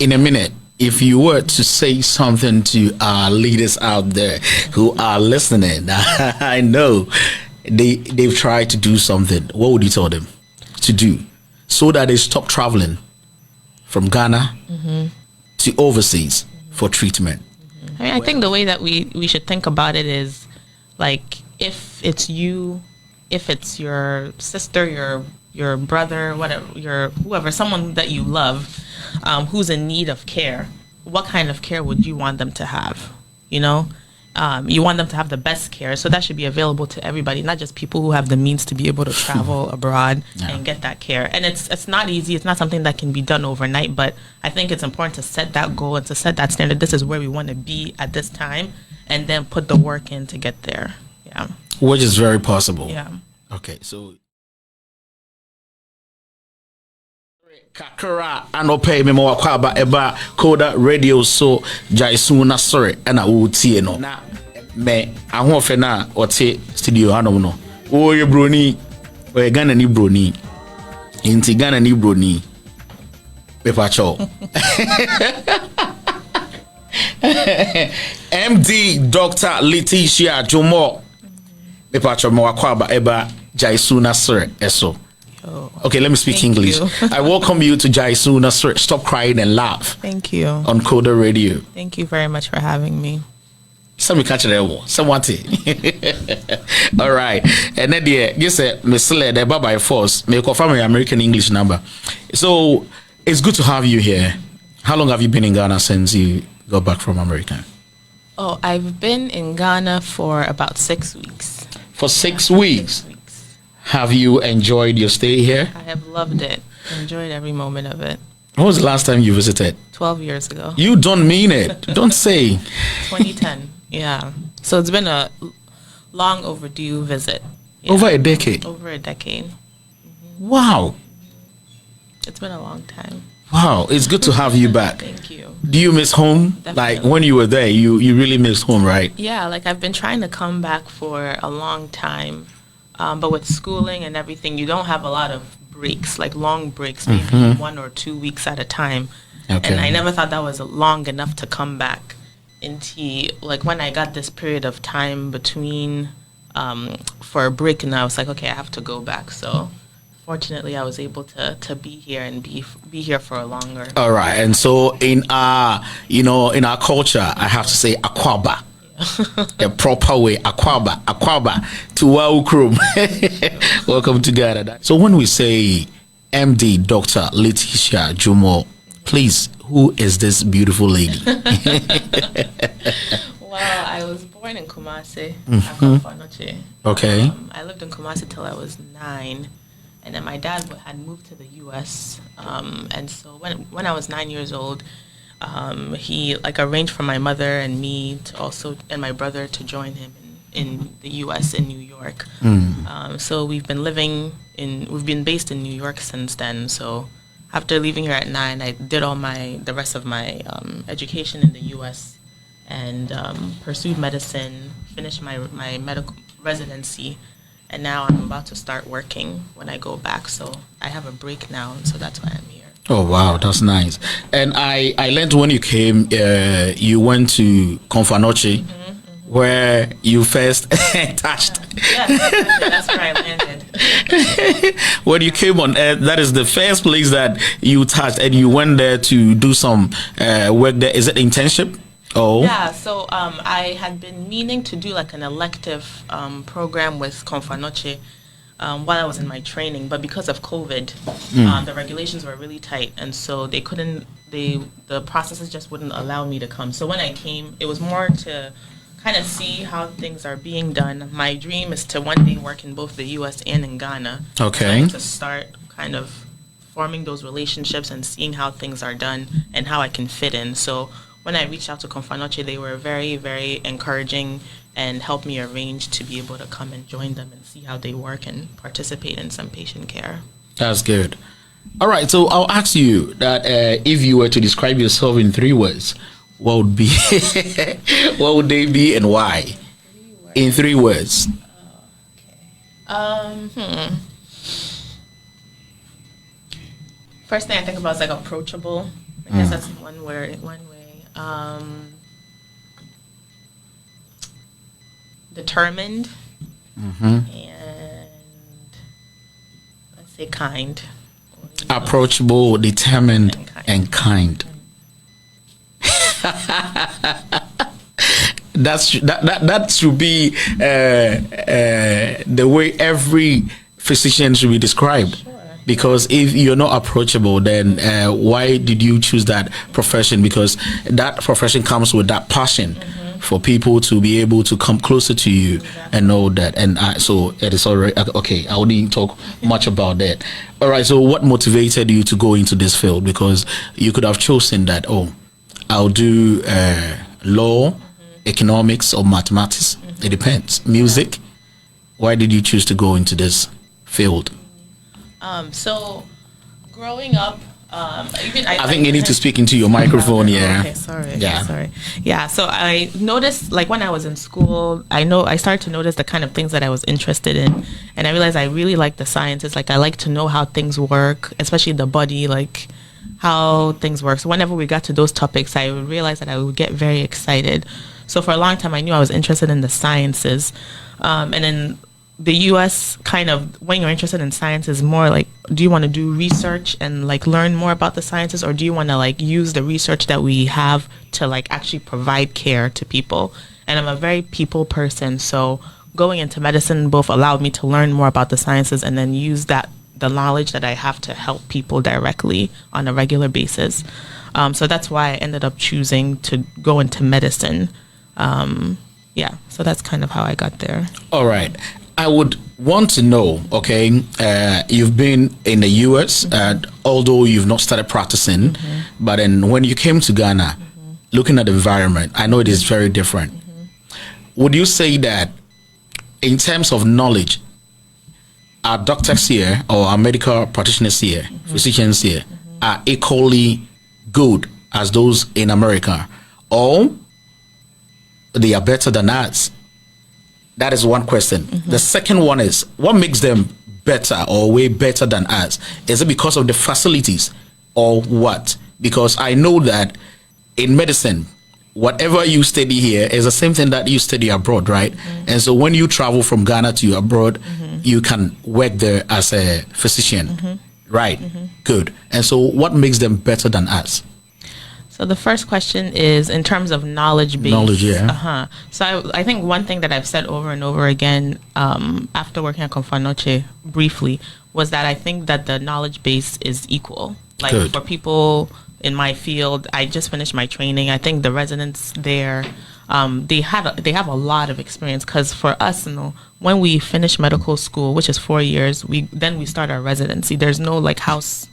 in a minute, if you were to say something to our leaders out there who are listening, I know they've tried to do something. What would you tell them to do so that they stop traveling from Ghana to overseas for treatment? I mean, I think the way that we should think about it is like, if it's you, if it's your sister, your brother, whatever, whoever, someone that you love, who's in need of care, what kind of care would you want them to have? You know, you want them to have the best care, so that should be available to everybody, not just people who have the means to be able to travel abroad and get that care. And it's not easy. It's not something that can be done overnight, but I think it's important to set that goal and to set that standard. This is where we want to be at this time, and then put the work in to get there. Yeah. Which is very possible. Yeah. Okay, so kakra anope me mo akwaba eba Coda Radio so jaisu na sorry na wotie no na me ahofe na ote studio hanom no o ye broni o ye Ghana ni broni inti Ghana ni broni me pacho MD Dr. Leticia Jomo me pacho mo akwaba eba jaisu na sorry eso. Okay, let me speak English. I welcome you to Jaisu Nasr. Stop crying and laugh. Thank you. On Coda Radio. Thank you very much for having me. Some catch it. Someone. All right. And then you said Miss the by force. May confirm your American English number. So it's good to have you here. How long have you been in Ghana since you got back from America? Oh, I've been in Ghana for about 6 weeks. For 6 weeks. 6 weeks. Have you enjoyed your stay here? I have loved it. Enjoyed every moment of it. When was the last time you visited? 12 years ago. You don't mean it. Don't say. 2010. Yeah. So it's been a long overdue visit. Yeah. Over a decade? Over a decade. Mm-hmm. Wow. It's been a long time. Wow. It's good to have you back. Thank you. Do you miss home? Definitely. Like when you were there, you really missed home, right? Yeah. Like I've been trying to come back for a long time. But with schooling and everything, you don't have a lot of breaks, like long breaks, maybe 1 or 2 weeks at a time. Okay. And I never thought that was long enough to come back into, like when I got this period of time between for a break, and I was like, okay, I have to go back. So fortunately, I was able to be here and be here for a longer. All right. And so in our, in our culture, I have to say akwaba. A proper way, akwaba to Waukrum. Welcome to Ghana. So when we say MD Dr. Leticia Jomo, please, who is this beautiful lady? Well, I was born in Kumasi. Okay. I lived in Kumasi till I was 9, and then my dad had moved to the U.S. And so when I was 9 years old, he arranged for my mother and me to also, and my brother, to join him in the U.S. in New York. So we've been based in New York since then. So after leaving here at 9, I did the rest of my education in the U.S. and pursued medicine, finished my medical residency, and now I'm about to start working when I go back. So I have a break now, and so that's why I'm here. Oh, wow, that's nice. And I learned when you came, you went to Confanoche, where you first touched. Yes, that's where I landed. When you came on Earth, that is the first place that you touched, and you went there to do some work there. Is it internship? Oh. Yeah, so I had been meaning to do like an elective program with Confanoche while I was in my training, but because of COVID, the regulations were really tight, and so they couldn't. The processes just wouldn't allow me to come. So when I came, it was more to kind of see how things are being done. My dream is to one day work in both the U.S. and in Ghana. Okay. So to start kind of forming those relationships and seeing how things are done and how I can fit in. So when I reached out to Confanoche, they were very, very encouraging and helped me arrange to be able to come and join them and see how they work and participate in some patient care. That's good. All right, so I'll ask you that if you were to describe yourself in 3 words, what would be what would they be and why? In 3 words. First thing I think about is like approachable, I guess that's one word, one way. Determined and let's say kind. Approachable, determined, and kind. That should be the way every physician should be described. Sure. Because if you're not approachable, then why did you choose that profession? Because that profession comes with that passion for people to be able to come closer to you and know that. And so it is already okay. I wouldn't talk much about that. All right. So what motivated you to go into this field? Because you could have chosen that. Oh, I'll do law, economics, or mathematics. It depends. Music. Why did you choose to go into this field? So growing up, even I think you need to speak into your microphone. Yeah. Okay, sorry. Yeah. Sorry. Yeah. So I noticed, like when I was in school, I started to notice the kind of things that I was interested in, and I realized I really like the sciences. Like I like to know how things work, especially the body, like how things work. So whenever we got to those topics, I would realize that I would get very excited. So for a long time, I knew I was interested in the sciences, and then the U.S. kind of, when you're interested in science, is more like, do you want to do research and like learn more about the sciences, or do you want to like use the research that we have to like actually provide care to people? And I'm a very people person, so going into medicine both allowed me to learn more about the sciences and then use the knowledge that I have to help people directly on a regular basis. So that's why I ended up choosing to go into medicine. Yeah, so that's kind of how I got there. All right. I would want to know, okay, you've been in the US, although you've not started practicing, but then when you came to Ghana, looking at the environment, I know it is very different. Would you say that in terms of knowledge, our doctors here or our medical practitioners here, physicians here, are equally good as those in America, or they are better than us? That is one question. The second one is, what makes them better or way better than us? Is it because of the facilities or what? Because I know that in medicine, whatever you study here is the same thing that you study abroad, right? And so when you travel from Ghana to abroad, you can work there as a physician, right? Good. And so what makes them better than us? So the first question is in terms of knowledge base. Knowledge, yeah. So I think one thing that I've said over and over again after working at Confanoche briefly was that I think that the knowledge base is equal. Like Good. For people in my field, I just finished my training. I think the residents there, they have a lot of experience, because for us, when we finish medical school, which is 4 years, we start our residency. There's no like house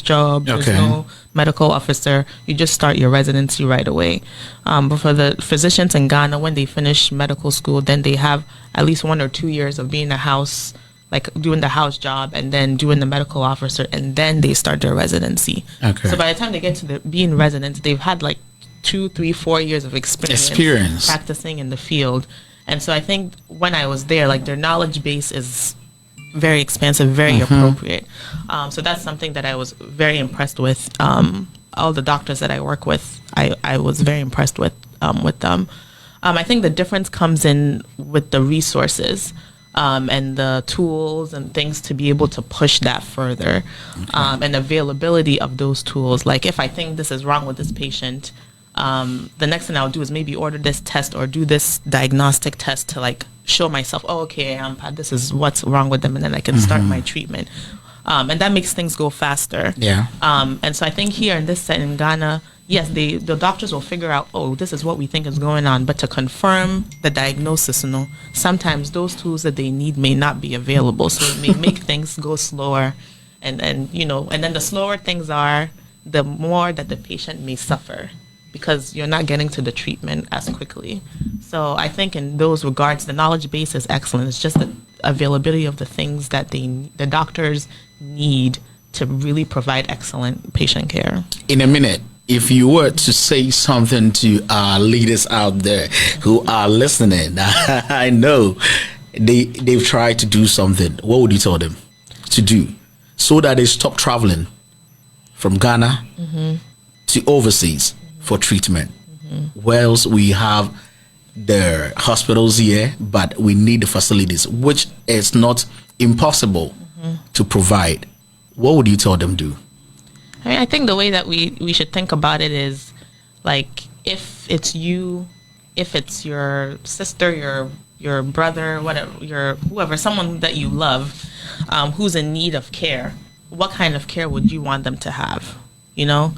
job. There's no medical officer. You just start your residency right away. But for the physicians in Ghana, when they finish medical school, then they have at least 1 or 2 years of being a house, like doing the house job and then doing the medical officer, and then they start their residency. So by the time they get to being residents, they've had like 2, 3, 4 years of experience practicing in the field. And so I think when I was there, like their knowledge base is very expansive, very appropriate. So that's something that I was very impressed with. All the doctors that I work with, I was very impressed with them. I think the difference comes in with the resources and the tools and things to be able to push that further, and availability of those tools. Like if I think this is wrong with this patient, the next thing I'll do is maybe order this test or do this diagnostic test to like show myself, oh, okay, this is what's wrong with them, and then I can start my treatment. And that makes things go faster. Yeah. And so I think here in this set in Ghana, yes, the doctors will figure out, oh, this is what we think is going on. But to confirm the diagnosis, sometimes those tools that they need may not be available. So it may make things go slower. And then the slower things are, the more that the patient may suffer, because you're not getting to the treatment as quickly. So I think in those regards, the knowledge base is excellent. It's just the availability of the things that the doctors need to really provide excellent patient care. In a minute, if you were to say something to our leaders out there who are listening, I know they've tried to do something. What would you tell them to do so that they stop traveling from Ghana to overseas for treatment. Whereas we have the hospitals here, but we need the facilities, which is not impossible to provide. What would you tell them do? I mean, I think the way that we should think about it is like if it's you, if it's your sister, your brother, whatever, your whoever, someone that you love, who's in need of care, what kind of care would you want them to have? You know,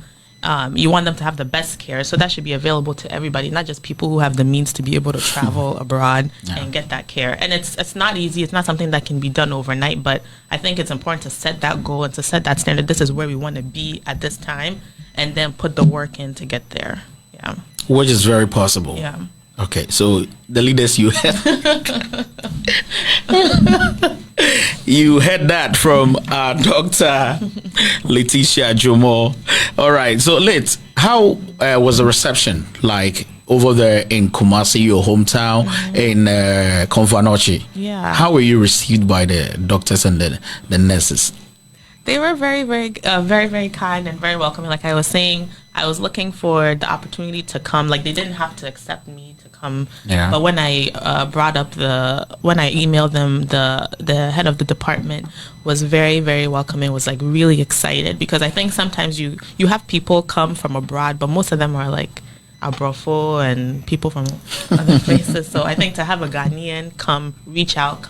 you want them to have the best care, so that should be available to everybody, not just people who have the means to be able to travel abroad and get that care. And it's not easy. It's not something that can be done overnight, but I think it's important to set that goal and to set that standard. This is where we want to be at this time, and then put the work in to get there. Yeah. Which is very possible. Yeah. Okay, so the leaders you had, you heard that from Dr. Letitia Jomo. All right, so how was the reception like over there in Kumasi, your hometown, in Konfanochi? Yeah. How were you received by the doctors and the nurses? They were very, very kind and very welcoming. Like I was saying, I was looking for the opportunity to come. Like they didn't have to accept me to come. Yeah. But when I when I emailed them, the head of the department was very, very welcoming. Was like really excited because I think sometimes you have people come from abroad, but most of them are like Abrofo and people from other places. So I think to have a Ghanaian reach out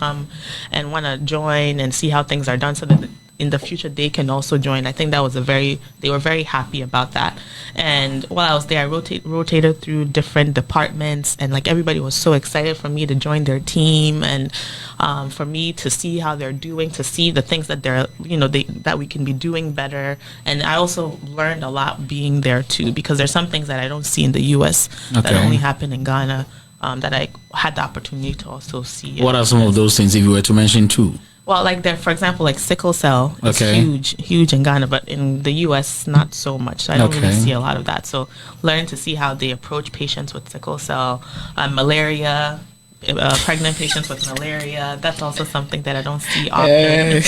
and want to join and see how things are done so that in the future they can also join. I think that was they were very happy about that. And while I was there, I rotated through different departments, and like everybody was so excited for me to join their team and for me to see how they're doing, to see the things that that we can be doing better. And I also learned a lot being there too, because there's some things that I don't see in the US that only happen in Ghana, that I had the opportunity to also see. What are some of those things, if you were to mention two? Well, like there, for example, like sickle cell is huge in Ghana, but in the U.S. not so much. So I don't really see a lot of that. So learning to see how they approach patients with sickle cell, malaria, pregnant patients with malaria. That's also something that I don't see often.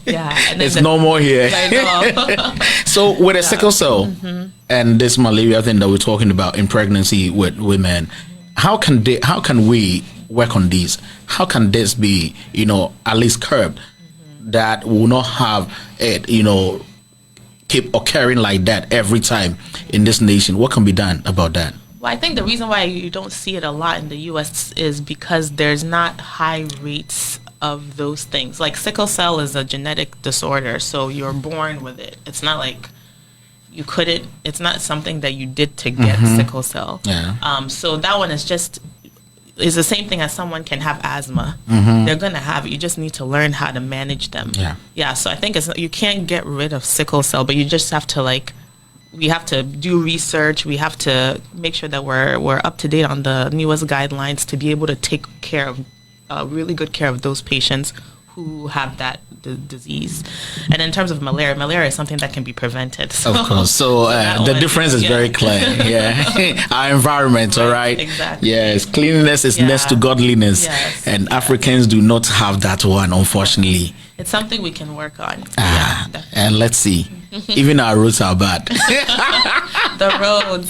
Yeah, and it's normal here. I know. So with a sickle cell and this malaria thing that we're talking about in pregnancy with women, how can we work on these? How can this be, at least curbed, that will not have it, keep occurring like that every time in this nation? What can be done about that? Well, I think the reason why you don't see it a lot in the U.S. is because there's not high rates of those things. Like sickle cell is a genetic disorder, so you're born with it. It's not like it's not something that you did to get sickle cell. Yeah. So that one is the same thing as someone can have asthma. They're going to have it. You just need to learn how to manage them. Yeah. So I think you can't get rid of sickle cell, but you just have to we have to do research. We have to make sure that we're up to date on the newest guidelines to be able to take care of, really good care of those patients who have that disease. And in terms of malaria is something that can be prevented. So, of course. So the difference is very clear. Yeah. Our environment, all right? Exactly. Yes. Cleanliness is next to godliness. Yes. And Africans do not have that one, unfortunately. It's something we can work on. And let's see. Even our roads are bad. The roads.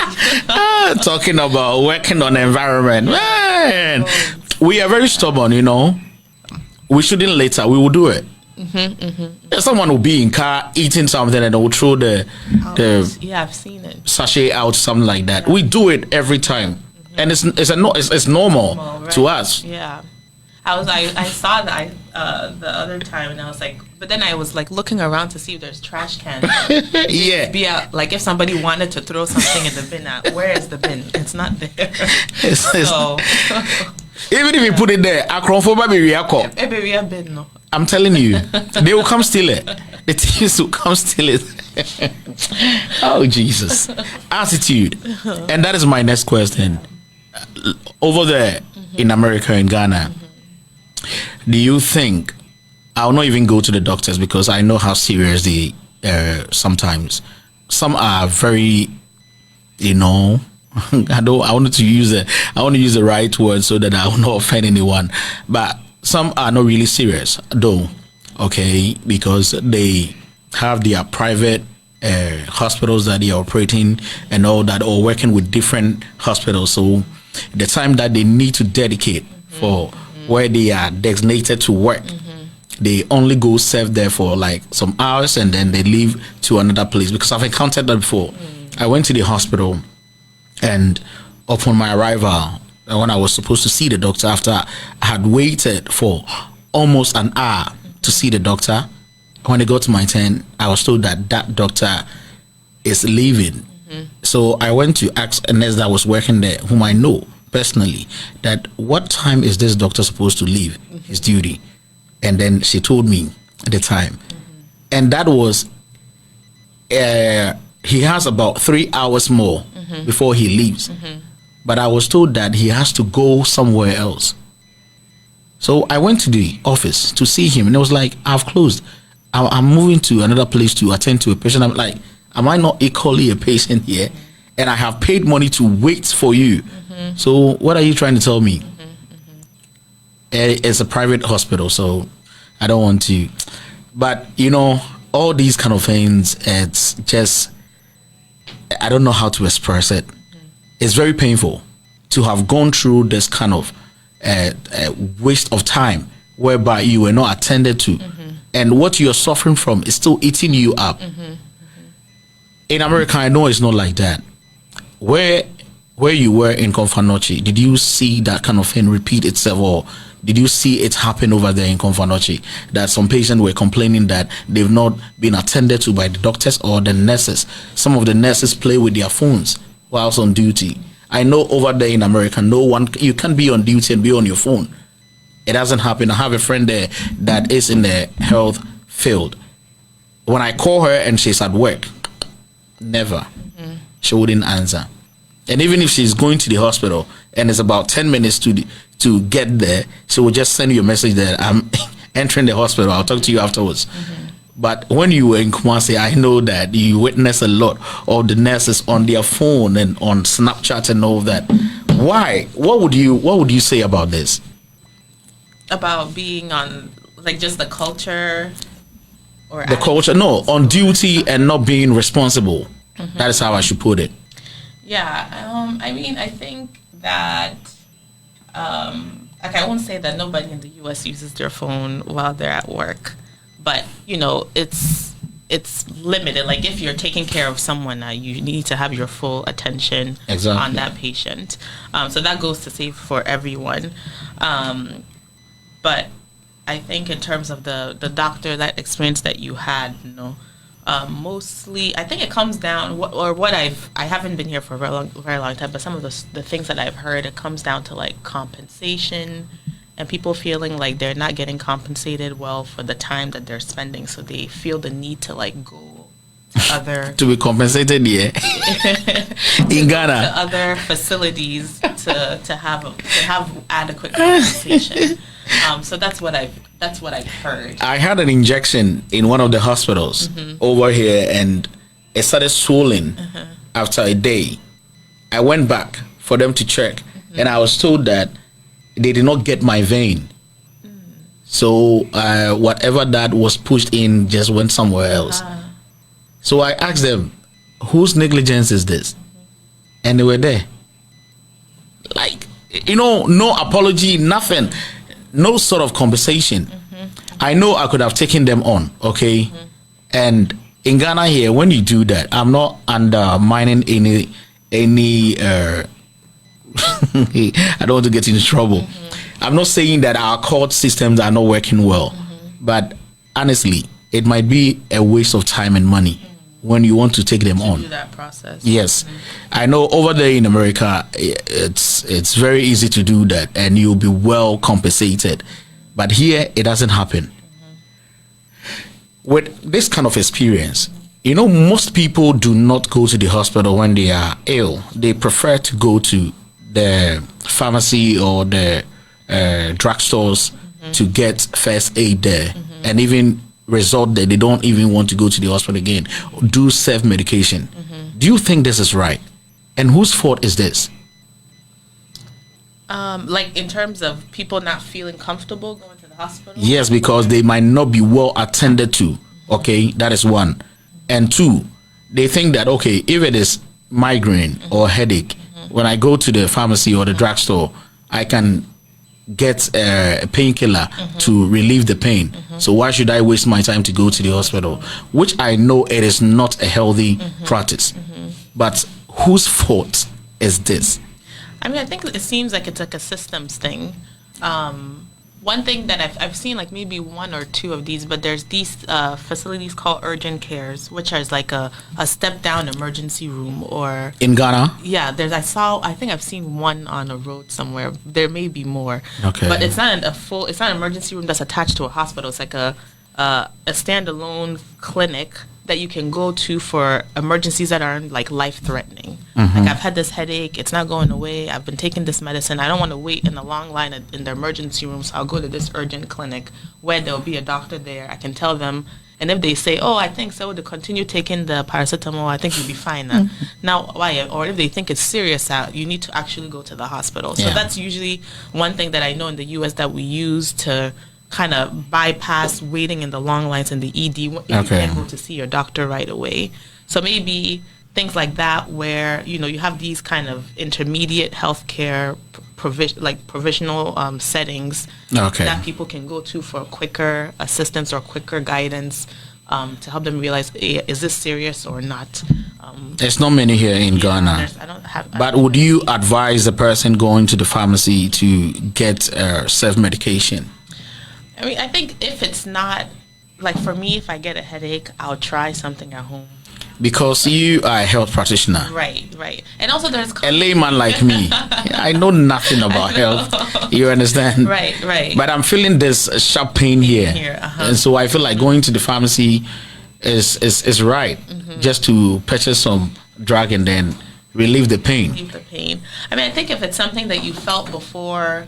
Talking about working on environment. Man, we are very stubborn, We shouldn't later. We will do it. Someone will be in car eating something and they will throw the I've seen it, sachet out, something like that. We do it every time, and it's normal right? to us. Yeah, I saw that the other time, and I was like, but then I was like looking around to see if there's trash cans. Yeah, be out, like if somebody wanted to throw something in the bin, where is the bin? It's not there. So. Even if you put it there, I'm telling you, they will come steal it. The thieves will come steal it. Oh, Jesus. Attitude. And that is my next question. Over there in America, in Ghana, do you think, I'll not even go to the doctors because I know how serious they sometimes. Some are very, I want to use the right word so that I will not offend anyone. But some are not really serious, though. Okay, because they have their private hospitals that they are operating and all that, or working with different hospitals. So the time that they need to dedicate for where they are designated to work, they only go serve there for like some hours and then they leave to another place, because I've encountered that before. I went to the hospital, and upon my arrival, when I was supposed to see the doctor, after I had waited for almost an hour to see the doctor, when it got to my turn, I was told that that doctor is leaving. So I went to ask a nurse that was working there, whom I know personally, that what time is this doctor supposed to leave his duty? And then she told me the time. And that was, he has about 3 hours more before he leaves. But I was told that he has to go somewhere else. So I went to the office to see him, and it was like, I've closed. I'm moving to another place to attend to a patient. I'm like, am I not equally a patient here? And I have paid money to wait for you. So what are you trying to tell me? It's a private hospital, so I don't want to. But, you know, all these kind of things, it's just, I don't know how to express it. It's very painful to have gone through this kind of waste of time whereby you were not attended to. And what you're suffering from is still eating you up. In America, I know it's not like that. Where you were in Confanoche, did you see that kind of thing repeat itself, or did you see it happen over there in Confanoche, that some patients were complaining that they've not been attended to by the doctors or the nurses? Some of the nurses play with their phones whilst on duty. I know over there in America, you can't be on duty and be on your phone. It doesn't happen. I have a friend there that is in the health field. When I call her and she's at work, never. She wouldn't answer. And even if she's going to the hospital and it's about 10 minutes to get there, she will just send you a message that I'm entering the hospital. I'll talk to you afterwards. But when you were in Kumasi, I know that you witness a lot of the nurses on their phone and on Snapchat and all that. Why? What would you say about this? About being on, like, just the culture, or the culture? No, on duty and not being responsible. That is how I should put it. Yeah. I mean, I think that, like, I won't say that nobody in the U.S. uses their phone while they're at work, but, you know, it's limited. Like, if you're taking care of someone, you need to have your full attention on that patient. So that goes to say for everyone. But I think in terms of the doctor, that experience that you had, you know, mostly, I think it comes down, I haven't been here for a very long time, but some of the things that I've heard, it comes down to like compensation and people feeling like they're not getting compensated well for the time that they're spending, so they feel the need to like go to other to be compensated, yeah. In Ghana, to other facilities to have adequate compensation. So that's what I've heard. I had an injection in one of the hospitals over here, and it started swelling after a day. I went back for them to check, and I was told that they did not get my vein. So whatever that was pushed in just went somewhere else. So I asked them, whose negligence is this? And they were there. Like, you know, no apology, nothing. No sort of compensation. I know I could have taken them on, okay? And in Ghana here, when you do that, I'm not undermining any I don't want to get into trouble. I'm not saying that our court systems are not working well, but honestly, it might be a waste of time and money when you want to take them on. Do that process. Yes. I know over there in America, it's very easy to do that and you'll be well compensated. But here, it doesn't happen. With this kind of experience, you know, most people do not go to the hospital when they are ill. They prefer to go to the pharmacy or the drugstores to get first aid there, and even resort there. They don't even want to go to the hospital again. Do self-medication. Do you think this is right? And whose fault is this? Like in terms of people not feeling comfortable going to the hospital? Yes, because they might not be well attended to. Okay, that is one. And two, they think that, okay, if it is migraine or headache, when I go to the pharmacy or the drugstore, I can get a painkiller to relieve the pain. So why should I waste my time to go to the hospital? Which I know it is not a healthy practice. But whose fault is this? I mean, I think it seems like it's like a systems thing. One thing that I've seen, like maybe one or two of these, but there's these facilities called urgent cares, which is like a step down emergency room. Or in Ghana? Yeah, I think I've seen one on a road somewhere. There may be more. Okay. But it's not it's not an emergency room that's attached to a hospital. It's like a standalone clinic that you can go to for emergencies that aren't like life-threatening. Like, I've had this headache, it's not going away, I've been taking this medicine, I don't want to wait in a long line in the emergency room, so I'll go to this urgent clinic where there'll be a doctor there. I can tell them, and if they say, oh, I think so, to continue taking the paracetamol, I think you'll be fine now. Now, why? Or if they think it's serious, you need to actually go to the hospital. So that's usually one thing that I know in the U.S. that we use to kind of bypass waiting in the long lines in the ED if you can't go to see your doctor right away. So maybe things like that, where you have these kind of intermediate healthcare provisional settings that people can go to for quicker assistance or quicker guidance to help them realize, hey, is this serious or not? There's not many here in Ghana. But would you advise a person going to the pharmacy to get self-medication? I mean, I think if it's not, like for me, if I get a headache, I'll try something at home. Because you are a health practitioner. Right. And also there's... a layman like me. I know nothing about health. You understand? Right. But I'm feeling this sharp pain here. And so I feel like going to the pharmacy is right. Just to purchase some drug and then relieve the pain. I mean, I think if it's something that you felt before...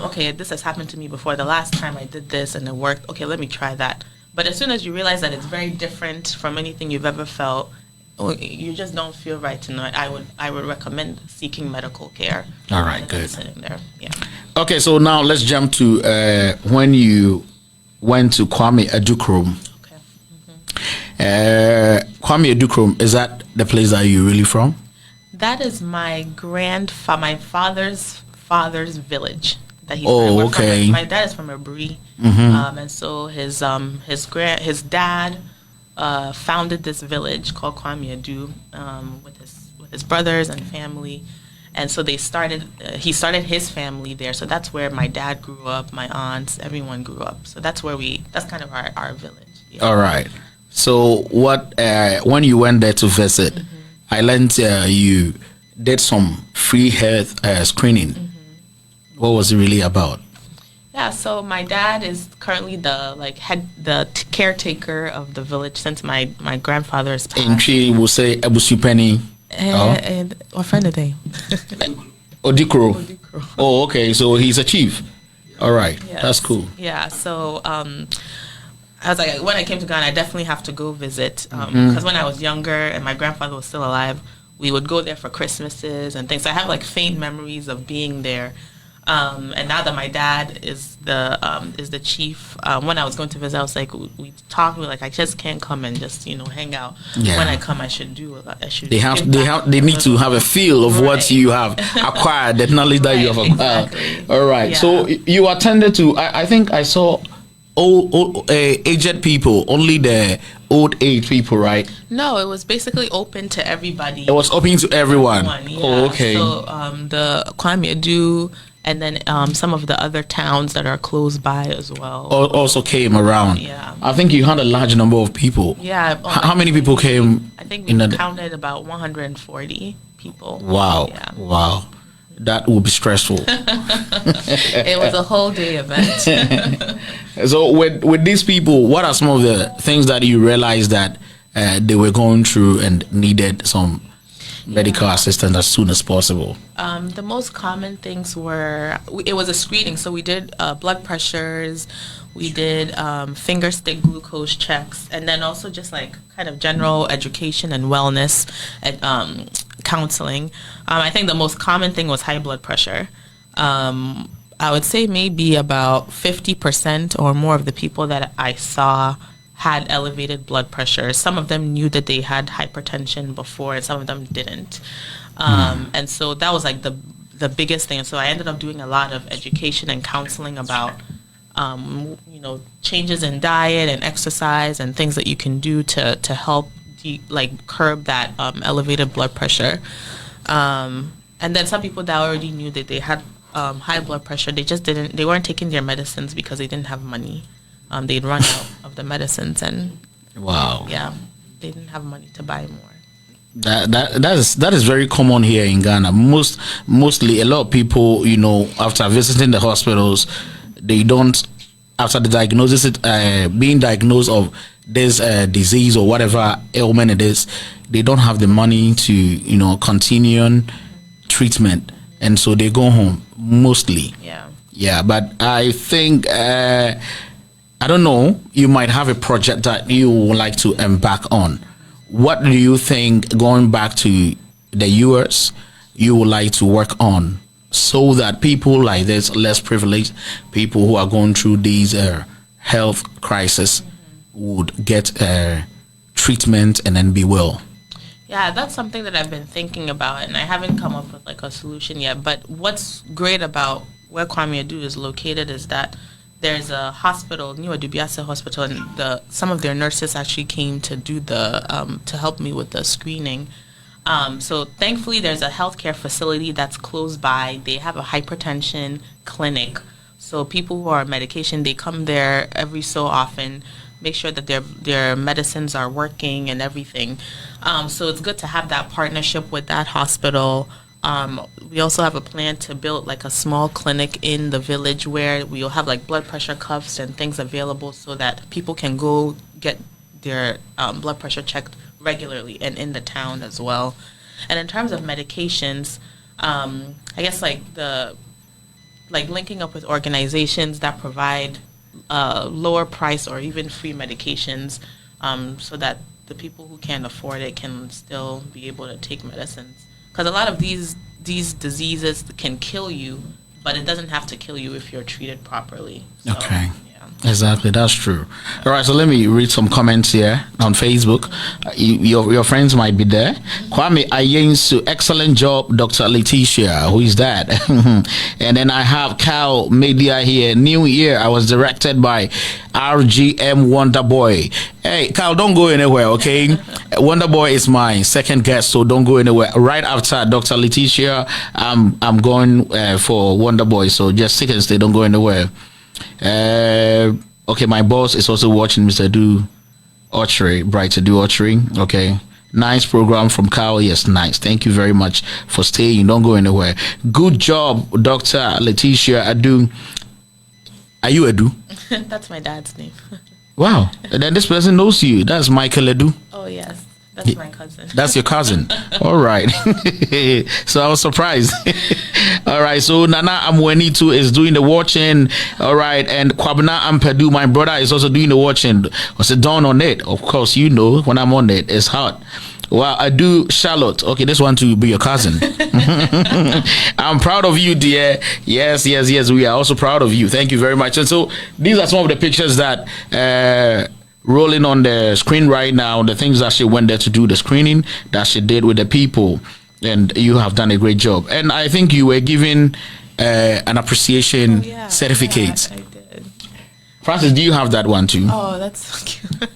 okay, this has happened to me before. The last time I did this and it worked. Okay, let me try that. But as soon as you realize that it's very different from anything you've ever felt, you just don't feel right tonight, I would recommend seeking medical care. All right, good. Sitting there. Yeah. Okay, so now let's jump to when you went to Kwame Adukrom. Okay. Kwame Adukrom, is that the place that you're really from? That is my father's village that he's okay. My dad is from Abri, and so his dad founded this village called Kwame Adu with his brothers and family, and so he started his family there. So that's where my dad grew up, my aunts, everyone grew up. So that's kind of our village. Yeah. All right. So when you went there to visit, I learned you did some free health screening. What was it really about? Yeah, so my dad is currently the caretaker of the village since my grandfather is passed. And she will say Abusupeni. And what friend are they? Odikro. Oh, okay. So he's a chief. All right. Yes. That's cool. Yeah. So I was like, when I came to Ghana, I definitely have to go visit because when I was younger and my grandfather was still alive, we would go there for Christmases and things. So I have like faint memories of being there. And now that my dad is the chief, when I was going to visit, I was like, we talked. We were like, I just can't come and just hang out. Yeah. When I come, I should do. They need to have a feel of what you have acquired, the knowledge that you have acquired. Exactly. All right. Yeah. So you attended to. I think I saw old aged people, only the old age people, right? No, it was basically open to everybody. It was open to everyone. Yeah. Oh, okay. So the Kwame Adu. And then some of the other towns that are close by as well also came around. Yeah, I think you had a large number of people. Yeah. How many people came? I think we counted about 140 people. Wow. Yeah. Wow. That would be stressful. It was a whole day event. So with these people, what are some of the things that you realized that they were going through and needed some medical assistance as soon as possible? The most common things were, it was a screening. So we did blood pressures, we did finger stick glucose checks, and then also just like kind of general education and wellness and counseling. I think the most common thing was high blood pressure. I would say maybe about 50% or more of the people that I saw had elevated blood pressure. Some of them knew that they had hypertension before, and some of them didn't. And so that was like the biggest thing. So I ended up doing a lot of education and counseling about, changes in diet and exercise and things that you can do to help curb that elevated blood pressure. And then some people that already knew that they had high blood pressure, they weren't taking their medicines because they didn't have money. They'd run out of the medicines, and they didn't have money to buy more. That is very common here in Ghana. Mostly a lot of people, after visiting the hospitals, they don't, after the diagnosis, being diagnosed of this disease or whatever ailment it is, they don't have the money to continue on treatment, and so they go home mostly. But I think I don't know, you might have a project that you would like to embark on. What do you think, going back to the US, you would like to work on so that people like this, less privileged people who are going through these health crisis, would get treatment and then be well? Yeah, that's something that I've been thinking about, and I haven't come up with like a solution yet. But what's great about where Kwame Adu is located is that there's a hospital, New Adubiase Hospital, and some of their nurses actually came to do to help me with the screening. So thankfully, there's a healthcare facility that's close by. They have a hypertension clinic. So people who are on medication, they come there every so often, make sure that their medicines are working and everything. So it's good to have that partnership with that hospital. We also have a plan to build like a small clinic in the village where we'll have like blood pressure cuffs and things available so that people can go get their blood pressure checked regularly and in the town as well. And in terms of medications, I guess linking up with organizations that provide lower price or even free medications, so that the people who can't afford it can still be able to take medicines. Because a lot of these diseases can kill you, but it doesn't have to kill you if you're treated properly. So, okay. Exactly, that's true. All right, so let me read some comments here on Facebook. Your friends might be there. Kwame Ayensu, excellent job, Dr. Letitia. Who is that? And then I have Cal Media here. New Year, I was directed by RGM Wonder Boy. Hey, Cal, don't go anywhere, okay? Wonder Boy is my second guest, so don't go anywhere. Right after Dr. Letitia, I'm going for Wonder Boy, so just sit and stay, don't go anywhere. Okay, my boss is also watching, Mr. Do Archery, Bright to Do Archery. Okay, nice program from Kyle. Yes, nice. Thank you very much for staying. Don't go anywhere. Good job, Dr. Letitia Adu. Are you Adu? That's my dad's name. Wow. And then this person knows you. That's Michael Adu. Oh, yes. That's my cousin. That's your cousin. All right. So I was surprised. All right. So Nana Amweni too is doing the watching. All right. And Kwabena Ampedu, my brother, is also doing the watching. Was it dawn on it? Of course, when I'm on it, it's hot. Well, I do Charlotte. Okay, this one to be your cousin. I'm proud of you, dear. Yes. We are also proud of you. Thank you very much. And so these are some of the pictures that rolling on the screen right now, the things that she went there to do, the screening that she did with the people, and you have done a great job. And I think you were given an appreciation certificate. Yeah, I did. Francis, do you have that one too? Oh, that's so cute.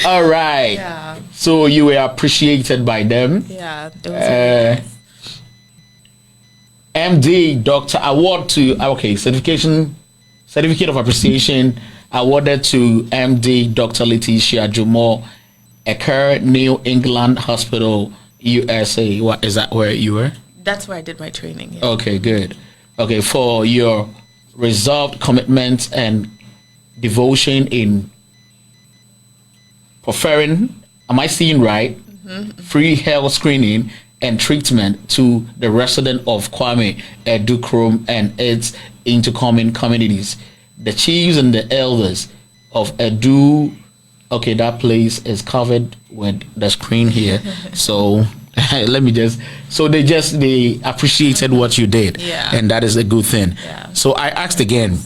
All right. Yeah. So you were appreciated by them. Yeah. It was really nice. MD Doctor Award to certificate of appreciation awarded to MD Dr. Letitia Jumo, Eker, New England Hospital, USA. What is that? Where you were? That's where I did my training. Yeah. Okay, good. Okay, for your resolved commitment and devotion in preferring, am I seeing right? Free health screening and treatment to the resident of Kwame Edukrom and its intercoming communities. The chiefs and the elders of Edu. Okay, that place is covered with the screen here. So let me they appreciated what you did. Yeah. And that is a good thing. Yeah. So I asked again,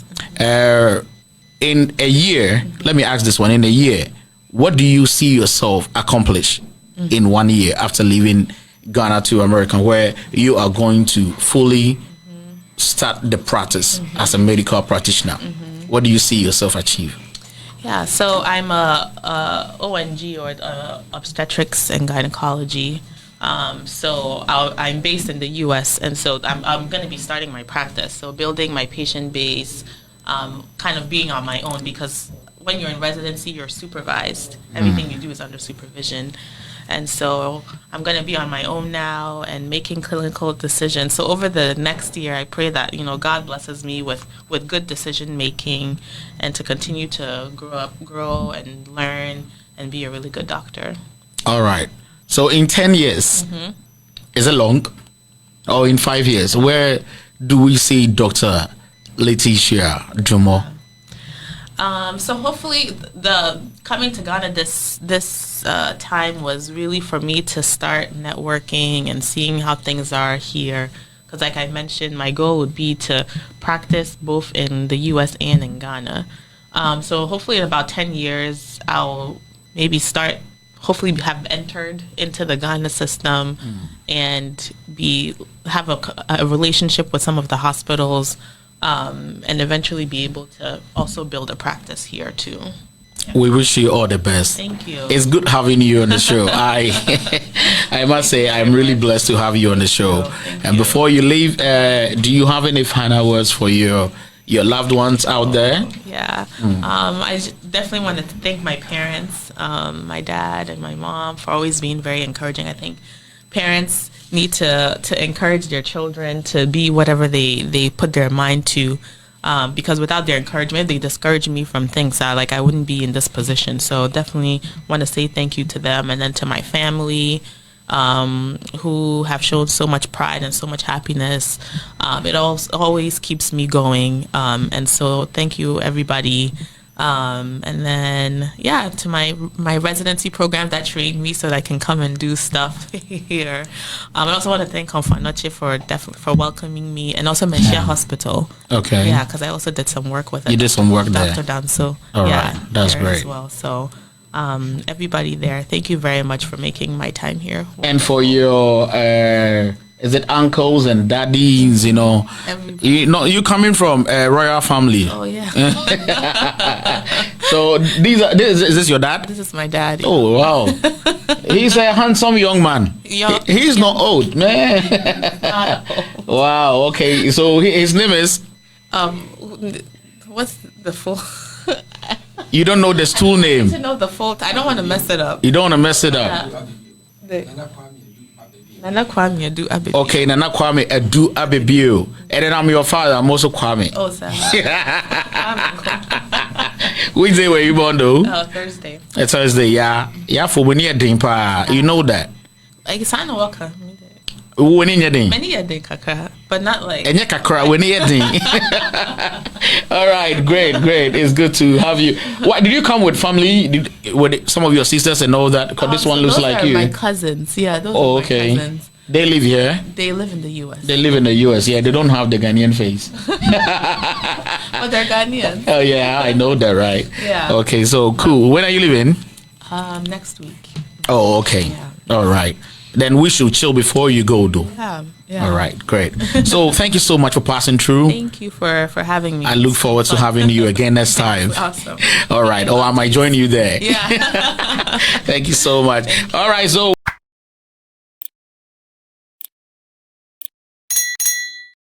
in a year, let me ask this one. In a year, what do you see yourself accomplish in 1 year after leaving Ghana to America, where you are going to fully start the practice as a medical practitioner? What do you see yourself achieve? Yeah, so I'm a ONG, or obstetrics and gynecology. So I'm based in the U.S., and so I'm going to be starting my practice. So building my patient base, kind of being on my own, because when you're in residency, you're supervised. Everything you do is under supervision. And so I'm going to be on my own now and making clinical decisions. So over the next year, I pray that, God blesses me with good decision making, and to continue to grow and learn and be a really good doctor. All right. So in 10 years, is it long? Or in 5 years, where do we see Dr. Letitia Jumo? So hopefully, the coming to Ghana this time was really for me to start networking and seeing how things are here. Because like I mentioned, my goal would be to practice both in the U.S. and in Ghana. So hopefully in about 10 years, I'll maybe hopefully have entered into the Ghana system and have a relationship with some of the hospitals, and eventually be able to also build a practice here too. We wish you all the best. Thank you. It's good having you on the show. I must say I'm really blessed to have you on the show. And before you leave, do you have any final words for your loved ones out there? Yeah. I definitely want to thank my parents, my dad and my mom, for always being very encouraging. I think parents need to encourage their children to be whatever they put their mind to, because without their encouragement, they discourage me from things that I wouldn't be in this position. So definitely want to say thank you to them, and then to my family, who have shown so much pride and so much happiness. It always keeps me going, and so thank you, everybody. And then to my residency program that trained me so that I can come and do stuff here. I also want to thank Confanoche for welcoming me, and also Meshia Hospital. Okay. Yeah, because I also did some work with it. You did some work there. Dr. Danso. All right, that's great. As well. So everybody there, thank you very much for making my time here. And for your is it uncles and daddies, you coming from a royal family? Oh yeah. So is this your dad? This is my dad. Oh wow. He's a handsome young man. He's not old, man. Wow, okay. So his name is what's the full You don't know the stool name. I need to know the full I don't want to mess it up. You don't want to mess it up. Nana Kwame Adu Abebe. Okay, Nana Kwame Adu Abebe. And then I'm your father, I'm also Kwame. Oh, sir. Which day were you born though? Thursday. It's Thursday, yeah. Yeah, for when you're doing you know that. Like it's on a walker. When you're doing. Many a day kakra, but not like. And you're kakra when you're doing. All right, great. It's good to have you. What did you come with family? With some of your sisters and all that? Because this one looks like you. My cousins, yeah. Those are my cousins. They live here. They live in the U.S. They live in the U.S. Yeah, they don't have the Ghanaian face. But they're Ghanaians. Oh yeah, I know that, right? Yeah. Okay, so cool. When are you leaving? Next week. Oh, okay. Yeah. All right. Then we should chill before you go, though. Yeah. All right, great. So thank you so much for passing through. Thank you for having me. I look forward to having you again next time. Awesome. All right. I might join you there. Yeah. Thank you so much. All right, so